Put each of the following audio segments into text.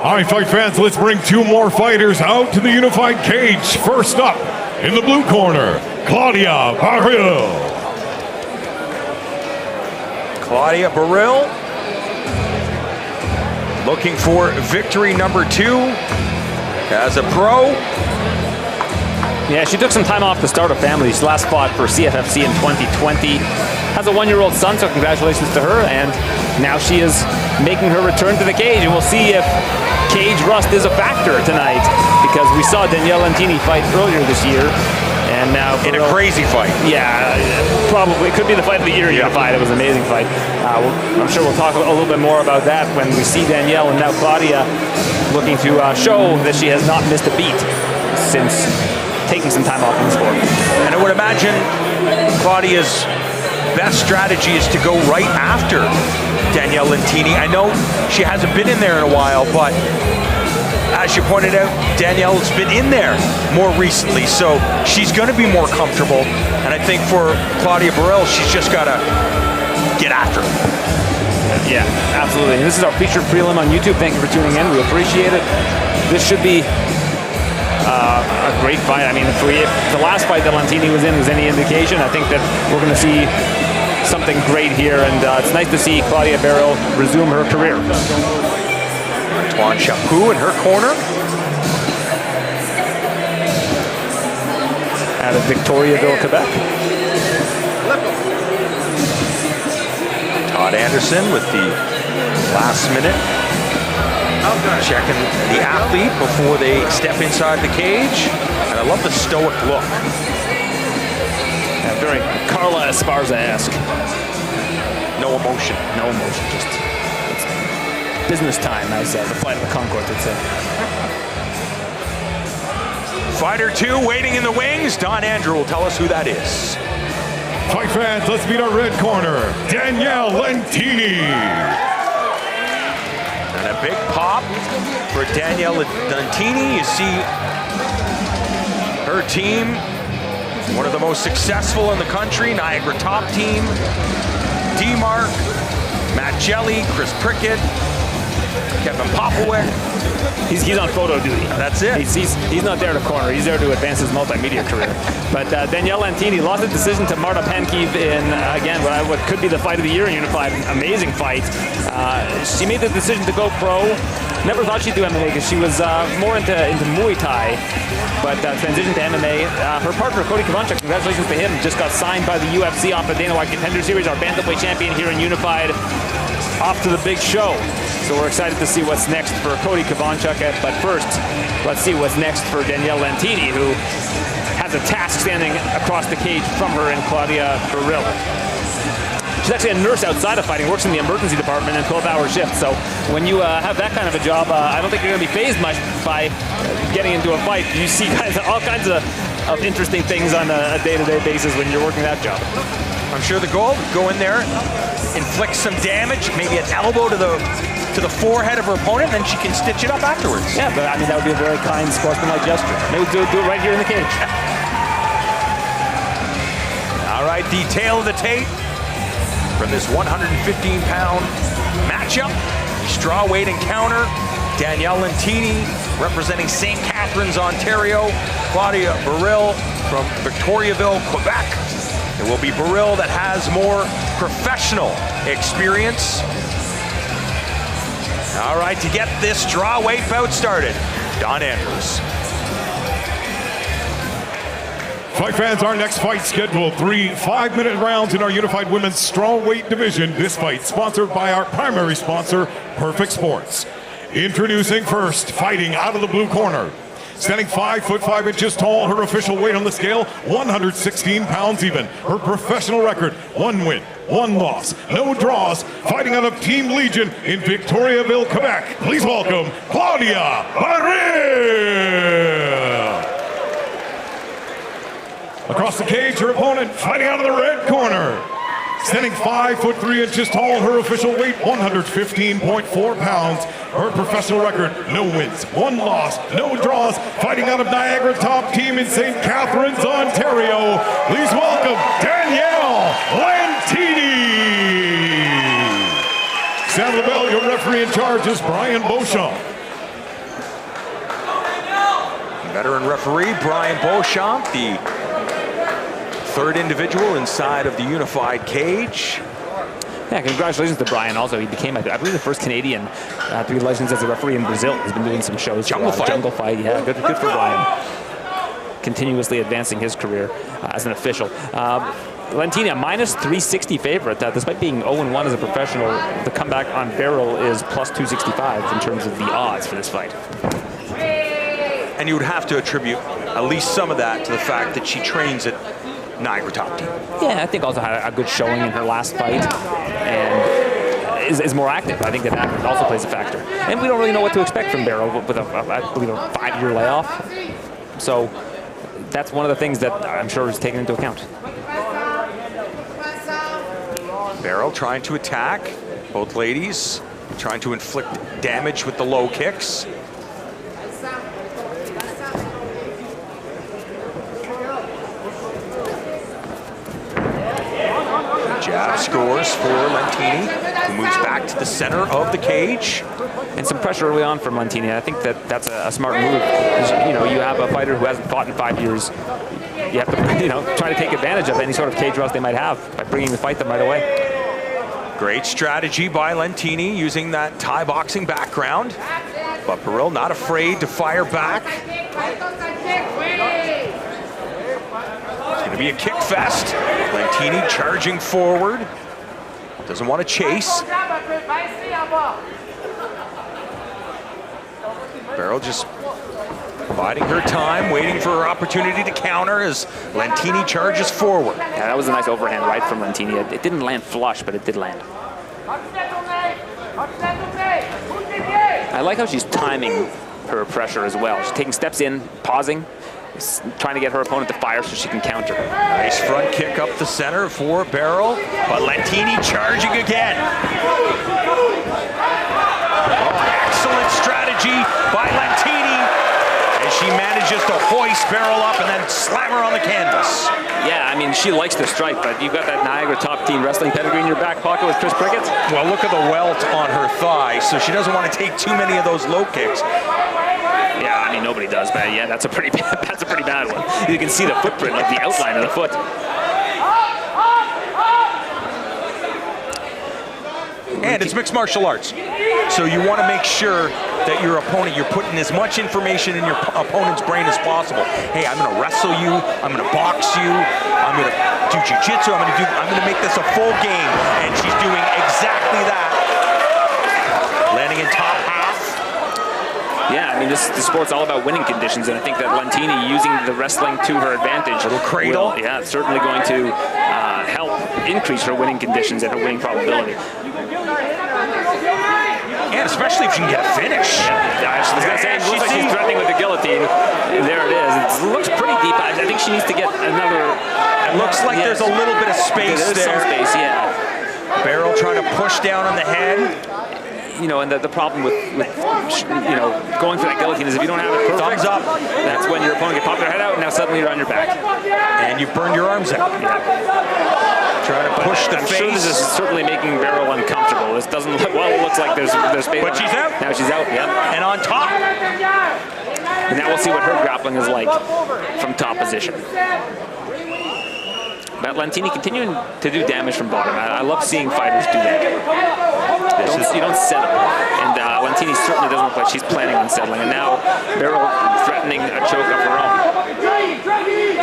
All right, fight fans, let's bring two more fighters out to the unified cage. First up, in the blue corner, Claudia Baril. Claudia Baril looking for victory number 2 as a pro. Yeah, she took some time off to start a family. She last fought for CFFC in 2020. Has a 1-year-old son, so congratulations to her. And now she is making her return to the cage. And we'll see if cage rust is a factor tonight, because we saw Danielle Lentini fight earlier this year. And now in a crazy fight. Yeah, probably. It could be the fight of the year unified. It was an amazing fight. I'm sure we'll talk a little bit more about that when we see Danielle and now Claudia looking to show that she has not missed a beat since taking some time off in the sport. And I would imagine Claudia's best strategy is to go right after Danielle Lentini. I know she hasn't been in there in a while, but as you pointed out, Danielle's been in there more recently, so she's going to be more comfortable. And I think for Claudia Baril, she's just got to get after it. Yeah, absolutely. And this is our featured prelim on YouTube. Thank you for tuning in. We appreciate it. This should be a great fight. I mean, if the last fight that Lentini was in was any indication, I think that we're going to see something great here, and it's nice to see Claudia Baril resume her career. Antoine Chaput in her corner. Out of Victoriaville, Quebec. Todd Anderson with the last minute. Checking the athlete before they step inside the cage. And I love the stoic look. Yeah, very Carla Esparza-esque. No emotion. No emotion, just it's business time, as the Flight of the Conchords would say. Fighter 2 waiting in the wings. Don Andrew will tell us who that is. Fight fans, let's meet our red corner, Danielle Lentini. And a big pop for Danielle Lentini. You see her team, one of the most successful in the country, Niagara Top Team, D-Mark, Matt Jelly, Chris Prickett, Kevin Popowick. He's on photo duty. That's it. He's not there to corner. He's there to advance his multimedia career. But Danielle Lentini lost a decision to Marta Pankiev in, again, what could be the fight of the year in Unified. Amazing fight. She made the decision to go pro. Never thought she'd do MMA because she was more into Muay Thai. But transitioned to MMA. Her partner, Cody Kavanchuk, congratulations to him, just got signed by the UFC off the Dana White Contender Series, our bantamweight champion here in Unified. Off to the big show. So we're excited to see what's next for Cody Kavanchuk. But first, let's see what's next for Danielle Lentini, who has a task standing across the cage from her in Claudia Baril. She's actually a nurse outside of fighting, works in the emergency department in 12-hour shifts. So when you have that kind of a job, I don't think you're going to be fazed much by getting into a fight. You see all kinds of interesting things on a day-to-day basis when you're working that job. I'm sure the goal, go in there, inflict some damage, maybe an elbow to the forehead of her opponent, and then she can stitch it up afterwards. Yeah, but I mean, that would be a very kind, sportsmanlike gesture. Maybe do it right here in the cage. All right, the tail of the tape from this 115-pound matchup, strawweight encounter. Danielle Lentini representing St. Catharines, Ontario. Claudia Baril from Victoriaville, Quebec. It will be Baril that has more professional experience. All right, to get this strawweight bout started, Don Andrews. Fight fans, our next fight scheduled 3 5-minute rounds in our unified women's strawweight division. This fight sponsored by our primary sponsor, Perfect Sports. Introducing first, fighting out of the blue corner. Standing 5 foot 5 inches tall, her official weight on the scale, 116 pounds even. Her professional record, 1 win, 1 loss, no draws. Fighting out of Team Legion in Victoriaville, Quebec. Please welcome Claudia Baril. Across the cage, her opponent fighting out of the red corner. Standing 5 foot 3 inches tall, her official weight 115.4 pounds. Her professional record, no wins, 1 loss, no draws. Fighting out of Niagara Top Team in St. Catharines, Ontario. Please welcome Danielle Lentini. Sound of the bell, your referee in charge is Brian Beauchamp. Veteran referee Brian Beauchamp, the third individual inside of the unified cage. Yeah, congratulations to Brian. Also, he became, I believe, the first Canadian to be licensed as a referee in Brazil. He's been doing some shows. Jungle Fight. Jungle Fight, yeah, good for Brian. Continuously advancing his career as an official. Lentini, a minus 360 favorite. Despite being 0-1 as a professional, the comeback on Baril is plus 265 in terms of the odds for this fight. And you would have to attribute at least some of that to the fact that she trains at Niagara Top Team. Yeah, I think also had a good showing in her last fight and is more active. I think that also plays a factor. And we don't really know what to expect from Baril with I believe, a 5-year layoff. So that's one of the things that I'm sure is taken into account. Baril trying to attack, both ladies trying to inflict damage with the low kicks. Jab scores for Lentini, who moves back to the center of the cage. And some pressure early on from Lentini. I think that's a smart move. You know, you have a fighter who hasn't fought in 5 years. You have to, try to take advantage of any sort of cage rush they might have by bringing the fight them right away. Great strategy by Lentini using that Thai boxing background. But Baril not afraid to fire back. It's going to be a kick fest. Lentini charging forward. Doesn't want to chase. Baril just biding her time, waiting for her opportunity to counter as Lentini charges forward. Yeah, that was a nice overhand right from Lentini. It didn't land flush, but it did land. I like how she's timing her pressure as well. She's taking steps in, pausing, trying to get her opponent to fire so she can counter. Nice front kick up the center for Baril, but Lentini charging again. Oh, excellent strategy by Lentini as she manages to hoist Baril up and then slam her on the canvas. Yeah, I mean, she likes to strike, but you've got that Niagara Top Team wrestling pedigree in your back pocket with Chris Prickett. Well, look at the welt on her thigh, so she doesn't want to take too many of those low kicks. Yeah, I mean, nobody does, but yeah, that's a pretty bad one. You can see the footprint, like the outline of the foot. And it's mixed martial arts, so you want to make sure that your opponent, you're putting as much information in your opponent's brain as possible. Hey, I'm going to wrestle you, I'm going to box you, I'm going to do jiu-jitsu, I'm going to make this a full game, and she's doing exactly that. Landing in top half. Yeah, I mean, this sport's all about winning conditions, and I think that Lentini using the wrestling to her advantage. Little cradle. Yeah, it's certainly going to help increase her winning conditions and her winning probability. And especially if she can get a finish. Yeah, I was going to say, it looks like she's threatening with the guillotine. There it is. It looks pretty deep. I think she needs to get another... It looks like there's a little bit of space there. There's some space, yeah. Baril trying to push down on the head. And the problem with going for that guillotine is if you don't have it perfect, thumbs up, that's when your opponent can pop their head out, and now suddenly you're on your back. And you burn your arms out. Yeah. Trying to push the face. I'm sure this is certainly making Baril uncomfortable. This doesn't look, well, it looks like there's space. But she's out. Now she's out, yeah. And on top. And now we'll see what her grappling is like from top position. But Lentini continuing to do damage from bottom. I love seeing fighters do that. You don't settle. And Lentini certainly doesn't look like she's planning on settling. And now Baril threatening a choke of her own.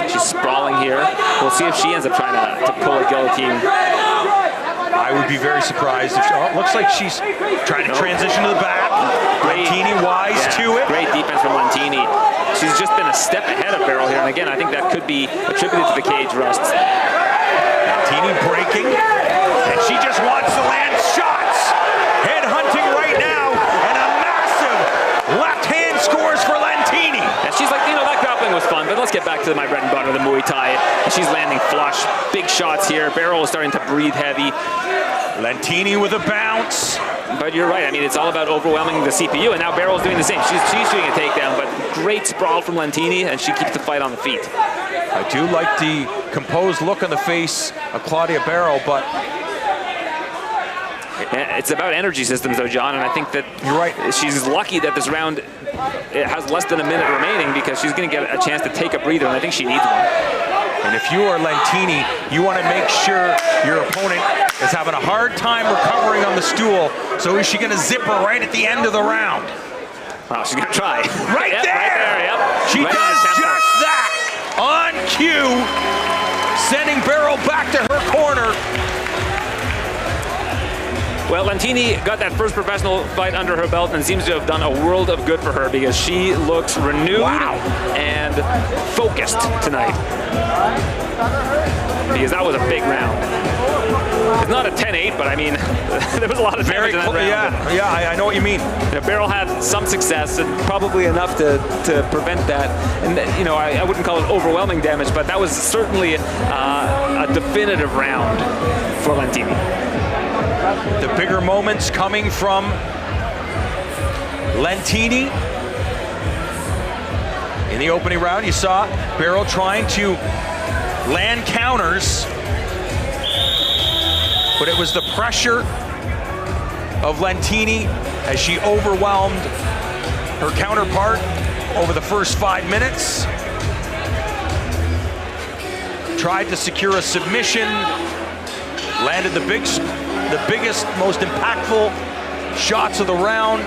She's sprawling here. We'll see if she ends up trying to pull a guillotine. I would be very surprised if it looks like she's trying to transition to the back. Lentini wise to it. Great defense from Lentini. She's just been a step ahead of Baril here. And again, I think that could be attributed to the cage rusts. Lentini breaking. And she just wants to land shots. Head hunting right now. And a massive left hand scores for Lentini. And she's like, that grappling was fun, but let's get back to my bread and butter, the Muay Thai. And she's landing flush. Big shots here. Baril is starting to breathe heavy. Lentini with a bounce. But you're right. I mean, it's all about overwhelming the CPU, and now Baril's doing the same. She's doing a takedown, but great sprawl from Lentini, and she keeps the fight on the feet. I do like the composed look on the face of Claudia Baril, but It's about energy systems, though, John, and I think that You're right. she's lucky that this round it has less than a minute remaining because she's going to get a chance to take a breather, and I think she needs one. And if you are Lentini, you want to make sure your opponent is having a hard time recovering on the stool. So is she going to zip her right at the end of the round? Wow, she's going to try. Right Yep, there! Right there, yep. She Right does on the tempo. just that on cue, sending Baril back to her corner. Well, Lentini got that first professional fight under her belt and seems to have done a world of good for her because she looks renewed and focused tonight. Because that was a big round. It's not a 10-8, but I mean, there was a lot of damage in that round. Yeah, I know what you mean. You know, Baril had some success and probably enough to prevent that. And you know, I wouldn't call it overwhelming damage, but that was certainly a definitive round for Lentini. The bigger moments coming from Lentini. In the opening round, you saw Baril trying to land counters, but it was the pressure of Lentini as she overwhelmed her counterpart over the first 5 minutes. Tried to secure a submission, landed the biggest, most impactful shots of the round.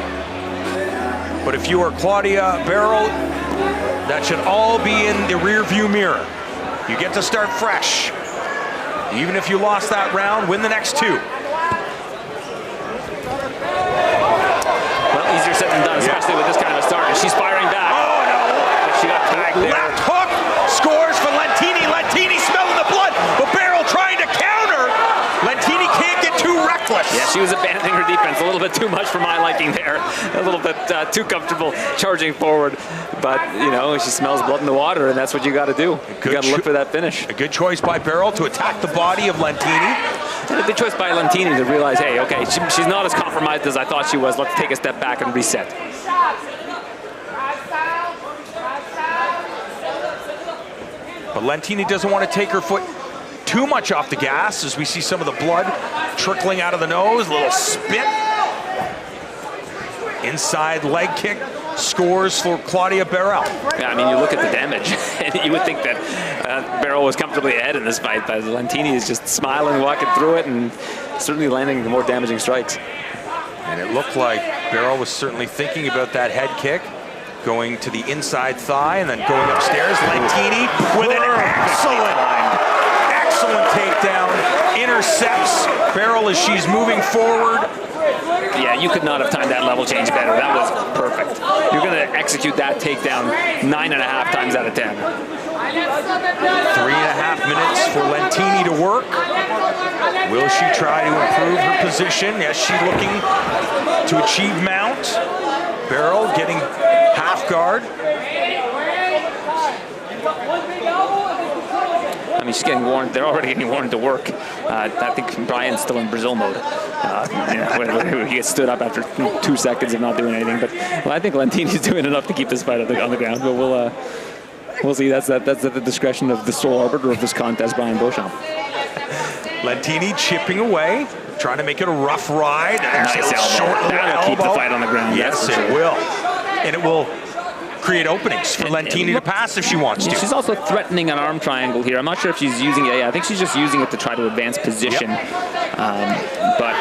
But if you are Claudia Baril, that should all be in the rear-view mirror. You get to start fresh. Even if you lost that round, win the next two. Well, easier said than done, especially with this kind of a start. And she's firing back. Oh, no. She got tagged there. Left hook scores for Lentini. Lentini smelling the blood, but Baril trying to counter. Lentini can't get too reckless. Yeah, she was abandoning her defense a little bit too much for my liking there. A little bit too comfortable charging forward. But, you know, she smells blood in the water, and that's what you got to do. You got to look for that finish. A good choice by Baril to attack the body of Lentini. And a good choice by Lentini to realize, hey, okay, she's not as compromised as I thought she was. Let's take a step back and reset. But Lentini doesn't want to take her foot too much off the gas as we see some of the blood trickling out of the nose, a little spit. Inside leg kick scores for Claudia Baril. Yeah, I mean, you look at the damage, and you would think that Baril was comfortably ahead in this fight, but Lentini is just smiling, walking through it, and certainly landing the more damaging strikes. And it looked like Baril was certainly thinking about that head kick, going to the inside thigh and then going upstairs. Lentini with an excellent takedown, intercepts Baril as she's moving forward. Yeah, you could not have timed that level change better. That was perfect. You're going to execute that takedown 9.5 times out of 10. 3.5 minutes for Lentini to work. Will she try to improve her position? Yes, she's looking to achieve mount. Baril getting half guard. I mean, she's getting warned. They're already getting warned to work. I think Brian's still in Brazil mode. He gets stood up after 2 seconds of not doing anything. But well, I think Lentini's doing enough to keep this fight on the ground. But we'll see. That's at the discretion of the sole arbiter of this contest, Brian Beauchamp. Lentini chipping away, trying to make it a rough ride. Nice elbow. That'll keep the fight on the ground. Yes, it will. And it will create openings for Lentini to pass if she wants to. She's also threatening an arm triangle here. I'm not sure if she's using it. Yeah, I think she's just using it to try to advance position. But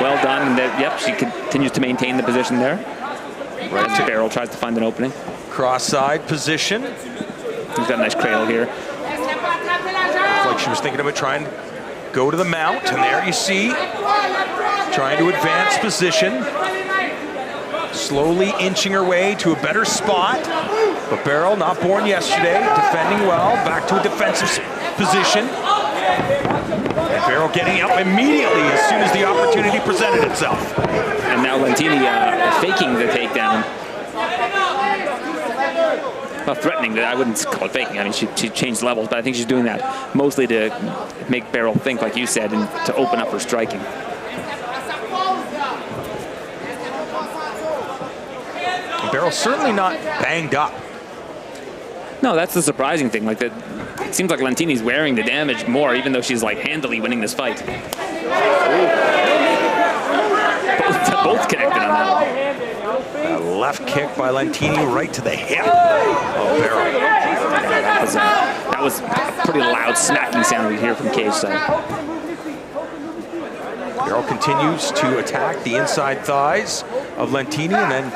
well done. Yep, she continues to maintain the position there. Right. Baril tries to find an opening. Cross-side position. He's got a nice cradle here. Looks like she was thinking about trying to go to the mount, and there you see, trying to advance position. Slowly inching her way to a better spot. But Baril, not born yesterday, defending well, back to a defensive position. And Baril getting up immediately as soon as the opportunity presented itself. And now Lentini faking the takedown. Well, threatening, I wouldn't call it faking. I mean, she changed levels, but I think she's doing that mostly to make Baril think, like you said, and to open up her striking. Baril certainly not banged up. No, that's the surprising thing. Like that, it seems like Lentini's wearing the damage more, even though she's like handily winning this fight. both connected on that one. A left kick by Lentini right to the hip of Baril. Yeah, that was a pretty loud smacking sound we hear from cage side. Baril continues to attack the inside thighs of Lentini and then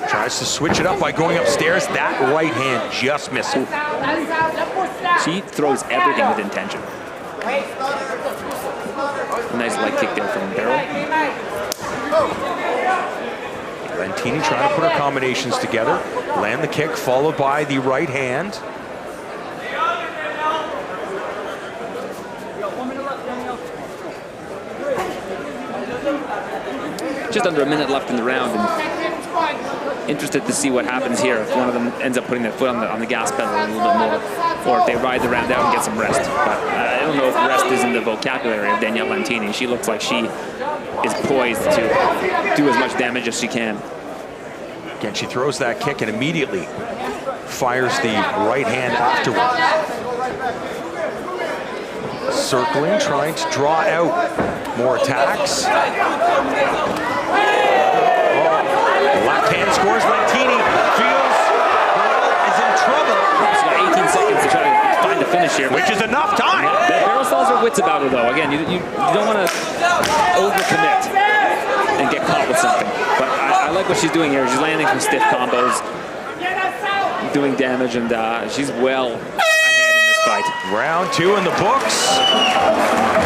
tries to switch it up by going upstairs. That right hand just missing. She throws everything with intention. Nice leg kick there from Baril. Lentini trying to put her combinations together. Land the kick followed by the right hand. Just under a minute left in the round, and interested to see what happens here if one of them ends up putting their foot on the gas pedal a little bit more, or if they ride the round out and get some rest. But I don't know if rest is in the vocabulary of Danielle Lentini. She looks like she is poised to do as much damage as she can. Again, she throws that kick and immediately fires the right hand afterwards. Circling, trying to draw out more attacks. Left hand scores. Lentini feels is in trouble. She's got 18 seconds to try to find the finish here, which is enough time. Baril still has her wits about her, though. Again, you don't want to overcommit and get caught with something. But I like what she's doing here. She's landing some stiff combos, doing damage, and she's well ahead in this fight. Round 2 in the books.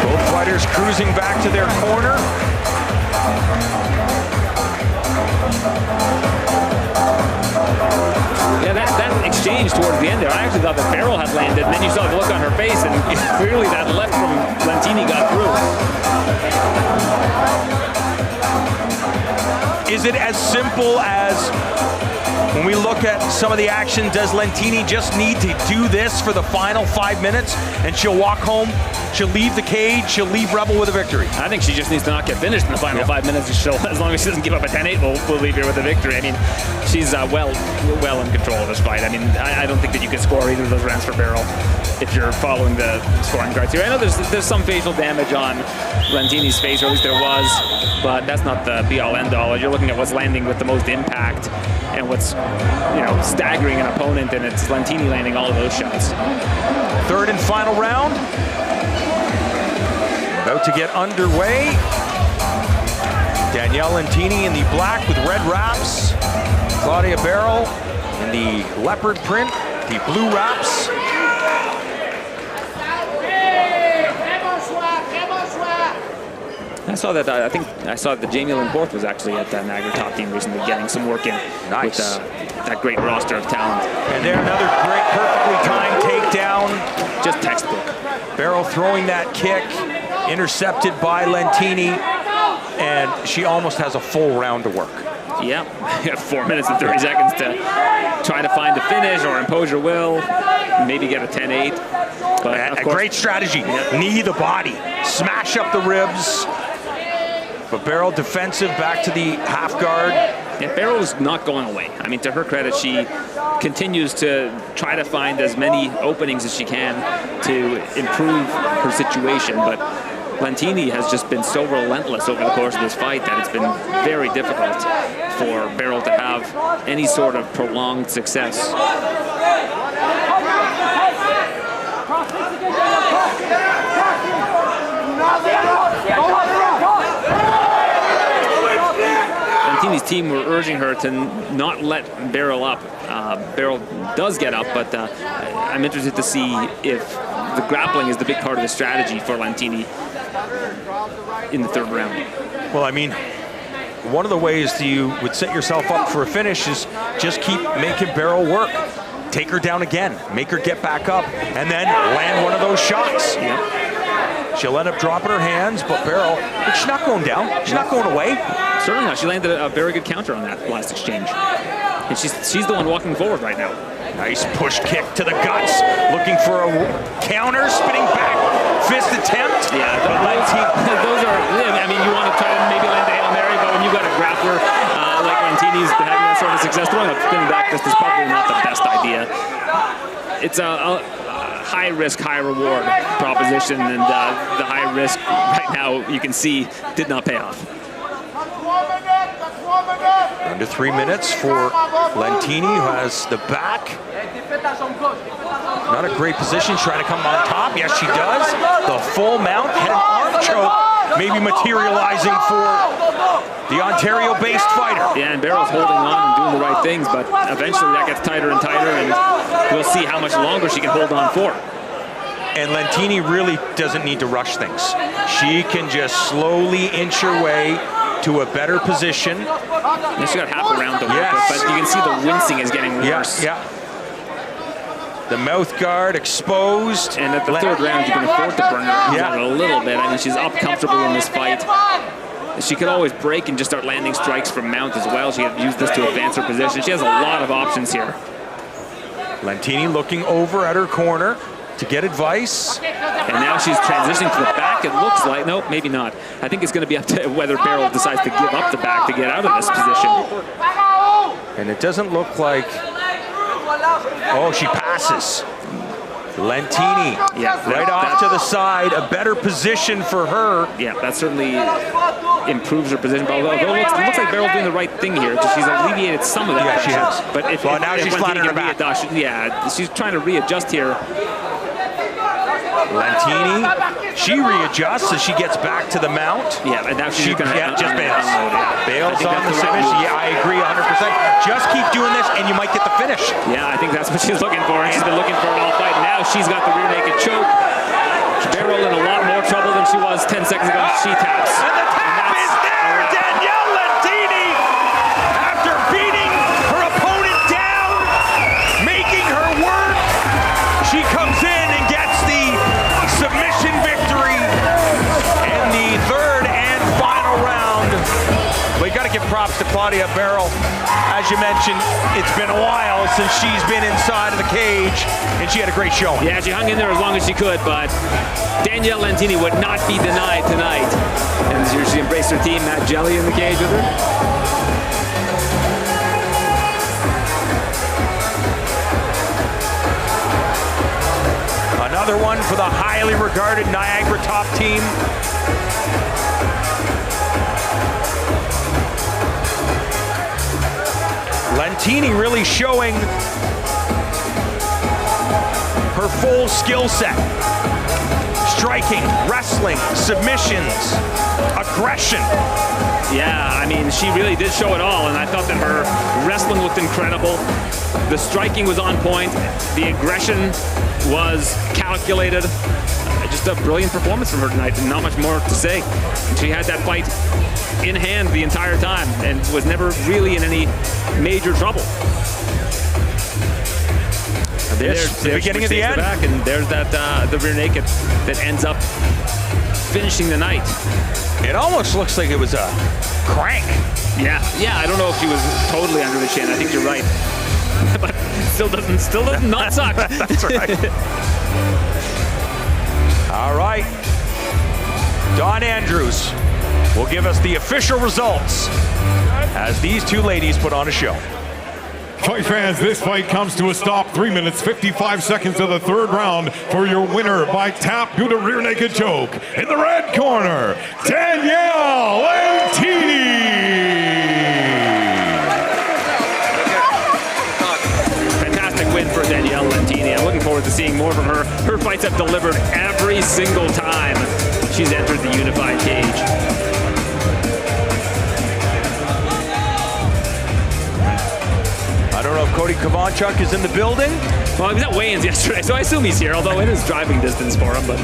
Both fighters cruising back to their corner. Yeah, that exchange towards the end there, I actually thought that Baril had landed, and then you saw the look on her face, and clearly that left from Lentini got through. Is it as simple as, when we look at some of the action, does Lentini just need to do this for the final 5 minutes and she'll walk home, she'll leave the cage, she'll leave Rebel with a victory? I think she just needs to not get finished in the final 5 minutes. As long as she doesn't give up a 10-8, we'll leave her with a victory. I mean, she's well in control of this fight. I mean, I don't think that you can score either of those rounds for Baril if you're following the scoring criteria. I know there's some facial damage on Lentini's face, or at least there was, but that's not the be-all, end-all. You're looking at what's landing with the most impact and what's staggering an opponent, and it's Lentini landing all of those shots. Third and final round. About to get underway. Danielle Lentini in the black with red wraps. Claudia Baril in the leopard print, the blue wraps. I saw that. I think I saw that Jamie Lynn Borth was actually at Niagara Top Team recently, getting some work in Nice. with that great roster of talent. And there another great, perfectly timed takedown. Just textbook. Baril throwing that kick, intercepted by Lentini, and she almost has a full round to work. Yeah, you have 4 minutes and 30 seconds to try to find the finish or impose your will, maybe get a 10-8. But A great strategy. Knee the body, smash up the ribs. But Baril defensive, back to the half guard. Yeah, Baril's not going away. I mean, to her credit, she continues to try to find as many openings as she can to improve her situation. But Lentini has just been so relentless over the course of this fight that it's been very difficult for Baril to have any sort of prolonged success. Lentini's team were urging her to not let Baril up. Baril does get up, but I'm interested to see if the grappling is the big part of the strategy for Lentini in the third round. Well, I mean, one of the ways you would set yourself up for a finish is just keep making Baril work. Take her down again, make her get back up, and then land one of those shots. Yep. She'll end up dropping her hands, but Baril, she's not going down. She's not going away. Certainly not. She landed a very good counter on that last exchange. And she's the one walking forward right now. Nice push kick to the guts. Looking for a counter, spinning back fist attempt. Yeah, those are, I mean, you want to try to maybe land a Hail Mary, but when you've got a grappler like Lentini's having that sort of success, throwing a spinning back fist is probably not the best idea. It's a high risk, high reward proposition, and the high risk right now, you can see, did not pay off. Under 3 minutes for Lentini, who has the back. Not a great position, trying to come on top. Yes, she does. The full mount, head and arm choke, maybe materializing for the Ontario-based fighter. Yeah, and Baril's holding on and doing the right things, but eventually that gets tighter and tighter, and we'll see how much longer she can hold on for. And Lentini really doesn't need to rush things. She can just slowly inch her way to a better position. And she got half a round to work with, but you can see the wincing is getting worse. Yeah. The mouth guard exposed. And at the third round, you can afford to burn her out a little bit. I mean, she's up comfortably in this fight. She could always break and just start landing strikes from mount as well. She could use this to advance her position. She has a lot of options here. Lentini looking over at her corner to get advice. And now she's transitioning to the back, it looks like. Nope, maybe not. I think it's going to be up to whether Baril decides to give up the back to get out of this position. And it doesn't look like... Oh, she passes. Lentini, right off to the side, a better position for her. Yeah, that certainly improves her position. But although it looks like Baril's doing the right thing here, because she's alleviated some of that. Yeah, she has. But now she's flattening her back. Yeah, she's trying to readjust here. Lentini, she readjusts as she gets back to the mount. Yeah, and now she's going to just bails. Bails on the submission. Yeah, I agree 100%. Just keep doing this and you might get the finish. Yeah, I think that's what she's looking for. And she's been looking for it all fight. Now she's got the rear naked choke. Baril in a lot more trouble than she was 10 seconds ago. She taps. And the tap is there! Danielle Lentini, after beating her opponent down, making her work, she comes in and gets the submission victory in the third and final round. We got to give props to Claudia Baril. As you mentioned, it's been a while since she's been inside of the cage, and she had a great showing. Yeah, she hung in there as long as she could, but Danielle Lentini would not be denied tonight. And she embraced her team, Matt Jelly in the cage with her. Another one for the highly regarded Niagara top team. Lentini really showing her full skill set. Striking, wrestling, submissions, aggression. Yeah, I mean, she really did show it all, and I thought that her wrestling looked incredible. The striking was on point. The aggression was calculated. Just a brilliant performance from her tonight, and not much more to say. She had that fight in hand the entire time and was never really in any major trouble. There's the beginning of the end. Back, and there's that the rear naked that ends up finishing the night. It almost looks like it was a crank. Yeah, I don't know if she was totally under the chin. I think you're right. But still doesn't not suck. That's right. All right. Don Andrews will give us the official results as these two ladies put on a show. Fight fans, this fight comes to a stop. 3 minutes, 55 seconds of the third round for your winner by tap due to rear naked choke. In the red corner, Danielle Lentini. Fantastic win for Danielle Lentini. I'm looking forward to seeing more from her. Her fights have delivered every single time she's entered the unified cage. I don't know if Cody Kovanchuk is in the building. Well, he was at weigh-ins yesterday, so I assume he's here, although it is driving distance for him. But